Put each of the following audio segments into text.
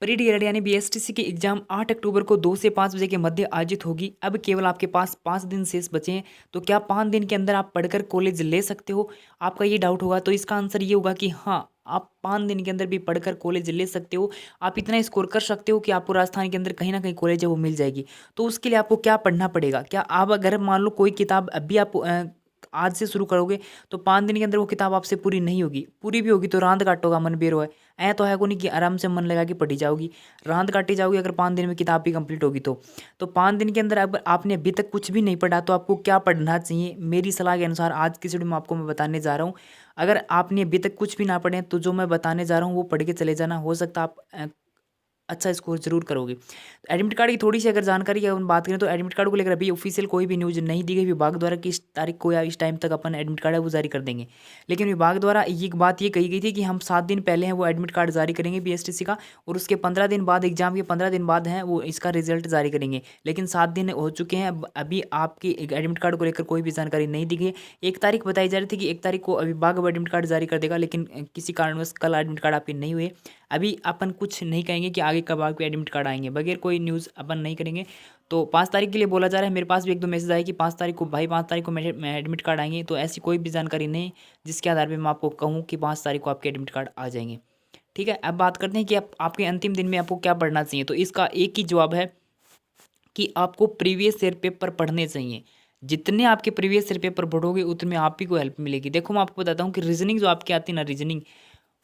Pre DElEd यानी BSTC की exam 8 अक्टूबर को 2 से 5 बजे के मध्य आयोजित होगी। अब केवल आपके पास 5 दिन शेष बचे हैं। तो क्या 5 दिन के अंदर आप पढ़कर कॉलेज ले सकते हो? आपका ये डाउट होगा, तो इसका आंसर ये होगा कि हाँ, आप 5 दिन के अंदर भी पढ़कर कॉलेज ले सकते हो। आप इतना स्कोर कर सकते हो कि आपको राजस्थान के अंदर कहीं ना कहीं कॉलेज है वो मिल जाएगी। तो उसके लिए आपको क्या पढ़ना पड़ेगा? क्या आप अगर मान लो कोई किताब अभी आप आज से शुरू करोगे तो 5 दिन के अंदर वो किताब आपसे पूरी नहीं होगी। पूरी भी होगी तो रांद काटोगा मन बेरो है। ऐ तो है को नहीं कि आराम से मन लगा के पढ़ी जाओगी। रांद काटी जाओगी अगर 5 दिन में किताब भी कंप्लीट होगी तो 5 दिन के अंदर अगर आपने अभी तक कुछ भी नहीं पढ़ा तो आपको क्या पढ़ना चाहिए? मेरी सलाह के अनुसार आज की वीडियो में आपको मैं बताने जा रहा हूँ। अगर आपने अभी तक कुछ भी ना पढ़े तो जो मैं बताने जा रहा हूँ वो पढ़ के चले जाना। हो सकता है आप अच्छा स्कोर जरूर करोगे। तो एडमिट कार्ड की थोड़ी सी अगर जानकारी की अपन बात करें तो एडमिट कार्ड को लेकर अभी ऑफिशियल कोई भी न्यूज़ नहीं दी गई विभाग द्वारा कि इस तारीख को या इस टाइम तक अपन एडमिट कार्ड है वो जारी कर देंगे। लेकिन विभाग द्वारा ये बात ये कही गई थी कि हम 7 दिन पहले हैं वो एडमिट कार्ड जारी करेंगे बीएसटीसी का, और उसके 15 दिन बाद एग्जाम के 15 दिन बाद हैं वो इसका रिजल्ट जारी करेंगे। लेकिन 7 दिन हो चुके हैं, अभी आपकी एडमिट कार्ड को लेकर कोई भी जानकारी नहीं दी गई है। एक तारीख बताई जा रही थी कि 1 तारीख को विभाग अब एडमिट कार्ड जारी कर देगा, लेकिन किसी कारणवश कल एडमिट कार्ड आपके नहीं हुए। अभी अपन कुछ नहीं कहेंगे कि आगे कब आपके एडमिट कार्ड आएंगे, बगैर कोई न्यूज़ अपन नहीं करेंगे। तो 5 तारीख के लिए बोला जा रहा है। मेरे पास भी 1-2 मैसेज आए कि 5 तारीख को भाई 5 तारीख को मेरे एडमिट कार्ड आएंगे। तो ऐसी कोई भी जानकारी नहीं जिसके आधार पर मैं आपको कहूँ कि 5 तारीख को आपके एडमिट कार्ड आ जाएंगे। ठीक है, अब बात करते हैं कि आपके अंतिम दिन में आपको क्या पढ़ना चाहिए। तो इसका एक ही जवाब है कि आपको प्रीवियस ईयर पेपर पढ़ने चाहिए। जितने आपके प्रीवियस ईयर पेपर पढ़ोगे उतने आप ही को हेल्प मिलेगी। देखो मैं आपको बताता हूँ कि रीजनिंग जो आपकी आती है ना, रीजनिंग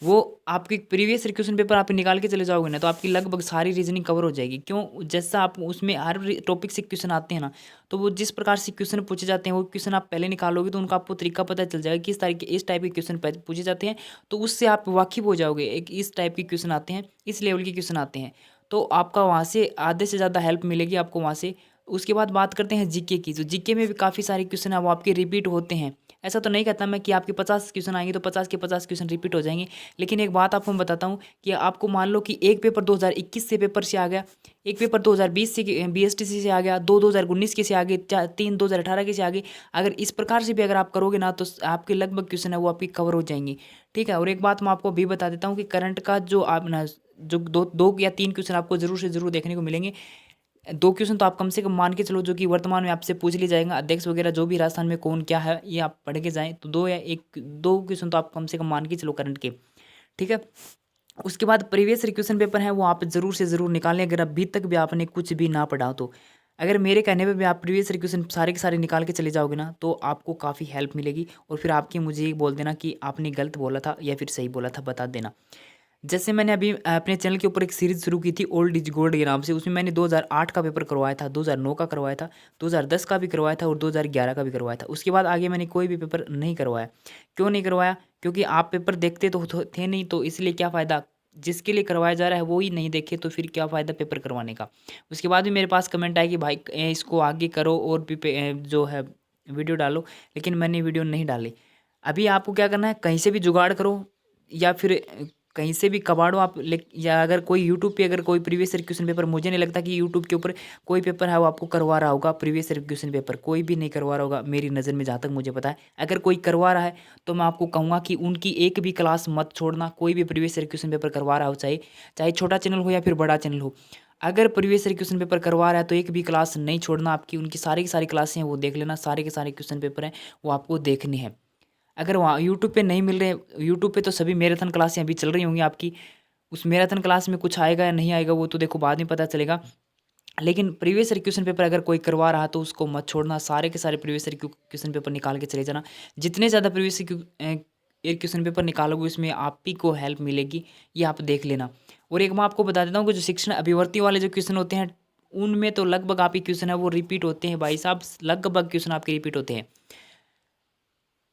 वो आपकी प्रीवियस ईयर क्वेश्चन पेपर आप निकाल के चले जाओगे ना तो आपकी लगभग सारी रीजनिंग कवर हो जाएगी। क्यों? जैसा आप उसमें हर टॉपिक से क्वेश्चन आते हैं ना, तो वो जिस प्रकार से क्वेश्चन पूछे जाते हैं वो क्वेश्चन आप पहले निकालोगे तो उनका आपको तरीका पता चल जाएगा किस तरह के इस टाइप के क्वेश्चन पूछे जाते हैं। तो उससे आप वाकिफ हो जाओगे एक इस टाइप के क्वेश्चन आते हैं, इस लेवल के क्वेश्चन आते हैं। तो आपका वहाँ से आधे से ज़्यादा हेल्प मिलेगी आपको वहाँ से। उसके बाद बात करते हैं जीके की। तो जीके में भी काफ़ी सारे क्वेश्चन है वो आपके रिपीट होते हैं। ऐसा तो नहीं कहता मैं कि आपके 50 क्वेश्चन आएंगे तो 50 के 50 क्वेश्चन रिपीट हो जाएंगे। लेकिन एक बात आपको मैं बताता हूँ कि आपको मान लो कि एक पेपर 2021 से पेपर से आ गया, एक पेपर 2020 से बीएसटीसी से आ गया, 2019 के से आगे, 3 2018 के से आगे। अगर इस प्रकार से भी अगर आप करोगे ना तो आपके लगभग क्वेश्चन है वो आपकी कवर हो जाएंगे। ठीक है, और एक बात मैं आपको भी बता देता हूँ कि करंट का जो आप ना जो दो या 3 क्वेश्चन आपको जरूर से जरूर देखने को मिलेंगे। 2 क्वेश्चन तो आप कम से कम मान के चलो जो कि वर्तमान में आपसे पूछ ली जाएगा, अध्यक्ष वगैरह जो भी राजस्थान में कौन क्या है ये आप पढ़ के जाएं। तो 2 क्वेश्चन तो आप कम से कम मान के चलो करंट के। ठीक है, उसके बाद प्रीवियस क्वेश्चन पेपर है वो आप जरूर से जरूर निकालें अगर अभी तक भी आपने कुछ भी ना पढ़ा हो तो। अगर मेरे कहने पे भी आप प्रीवियस क्वेश्चन सारे के सारे निकाल के चले जाओगे ना तो आपको काफ़ी हेल्प मिलेगी। और फिर आपकी मुझे ये बोल देना कि आपने गलत बोला था या फिर सही बोला था, बता देना। जैसे मैंने अभी अपने चैनल के ऊपर एक सीरीज शुरू की थी ओल्ड इज गोल्ड के नाम से। उसमें मैंने 2008 का पेपर करवाया था, 2009 का करवाया था, 2010 का भी करवाया था और 2011 का भी करवाया था। उसके बाद आगे मैंने कोई भी पेपर नहीं करवाया। क्यों नहीं करवाया? क्योंकि आप पेपर देखते तो थे नहीं, तो इसलिए क्या फ़ायदा। जिसके लिए करवाया जा रहा है वो ही नहीं देखे तो फिर क्या फ़ायदा पेपर करवाने का। उसके बाद भी मेरे पास कमेंट आया कि भाई इसको आगे करो और भी जो है वीडियो डालो, लेकिन मैंने वीडियो नहीं डाली। अभी आपको क्या करना है, कहीं से भी जुगाड़ करो या फिर कहीं से भी कबाड़ो आप या अगर कोई यूट्यूब पे अगर कोई प्रीवियस ईयर क्वेश्चन पेपर, मुझे नहीं लगता कि यूट्यूब के ऊपर कोई पेपर है वो आपको करवा रहा होगा। प्रीवियस ईयर क्वेश्चन पेपर कोई भी नहीं करवा रहा होगा मेरी नज़र में, जहाँ तक मुझे पता है। अगर कोई करवा रहा है तो मैं आपको कहूँगा कि उनकी एक भी क्लास मत छोड़ना। कोई भी प्रीवियस ईयर क्वेश्चन पेपर करवा रहा हो, चाहे चाहे छोटा चैनल हो या फिर बड़ा चैनल हो, अगर प्रीवियस ईयर क्वेश्चन पेपर करवा रहा है तो एक भी क्लास नहीं छोड़ना आपकी। उनकी सारी की सारी क्लासें हैं वो देख लेना, सारे के सारे क्वेश्चन पेपर हैं वो आपको देखने हैं। अगर वहाँ यूट्यूब पे नहीं मिल रहे, यूट्यूब पे तो सभी मैराथन क्लासें अभी चल रही होंगी आपकी। उस मैराथन क्लास में कुछ आएगा या नहीं आएगा वो तो देखो बाद में पता चलेगा। लेकिन प्रीवियस ईयर क्वेश्चन पेपर अगर कोई करवा रहा तो उसको मत छोड़ना, सारे के सारे प्रीवियस ईयर क्वेश्चन पेपर निकाल के चले जाना। जितने ज़्यादा प्रीवियस ईयर क्वेश्चन पेपर निकालोगे उसमें आप ही को हेल्प मिलेगी, ये आप देख लेना। और एक मैं आपको बता देता हूँ कि जो शिक्षण अभिवर्ती वाले जो क्वेश्चन होते हैं उनमें तो लगभग आप ही क्वेश्चन है वो रिपीट होते हैं भाई साहब, लगभग क्वेश्चन आपके रिपीट होते हैं।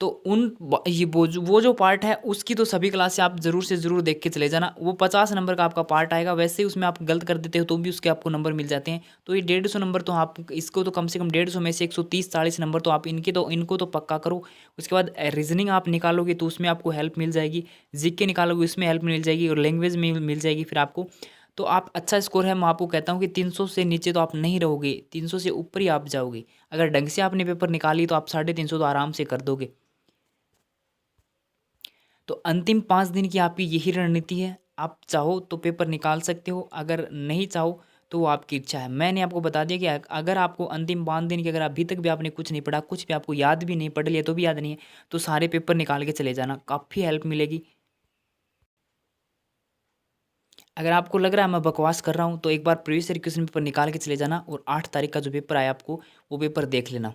तो ये वो जो पार्ट है उसकी तो सभी क्लास से आप जरूर से जरूर देख के चले जाना। वो 50 नंबर का आपका पार्ट आएगा, वैसे ही उसमें आप गलत कर देते हो तो भी उसके आपको नंबर मिल जाते हैं। तो ये 150 नंबर तो आप इसको तो कम से कम 150 में से 130-40 नंबर तो आप इनको तो पक्का करो। उसके बाद रीजनिंग आप निकालोगे तो उसमें आपको हेल्प मिल जाएगी, जीके निकालोगे उसमें हेल्प मिल जाएगी और लैंग्वेज में मिल जाएगी फिर आपको। तो आप अच्छा स्कोर है, मैं आपको कहता हूँ कि 300 से नीचे तो आप नहीं रहोगे, 300 से ऊपर ही आप जाओगे। अगर ढंग से आपने पेपर निकाली तो आप 350 तो आराम से कर दोगे। तो अंतिम 5 दिन की आपकी यही रणनीति है। आप चाहो तो पेपर निकाल सकते हो, अगर नहीं चाहो तो वो आपकी इच्छा है। मैंने आपको बता दिया कि अगर आपको अंतिम 5 दिन की अगर अभी तक भी आपने कुछ नहीं पढ़ा, कुछ भी आपको याद भी नहीं, पढ़ लिया तो भी याद नहीं है, तो सारे पेपर निकाल के चले जाना, काफ़ी हेल्प मिलेगी। अगर आपको लग रहा है मैं बकवास कर रहा हूँ, तो एक बार प्रीवियस ईयर क्वेश्चन पेपर निकाल के चले जाना और 8 तारीख का जो पेपर आया आपको, वो पेपर देख लेना।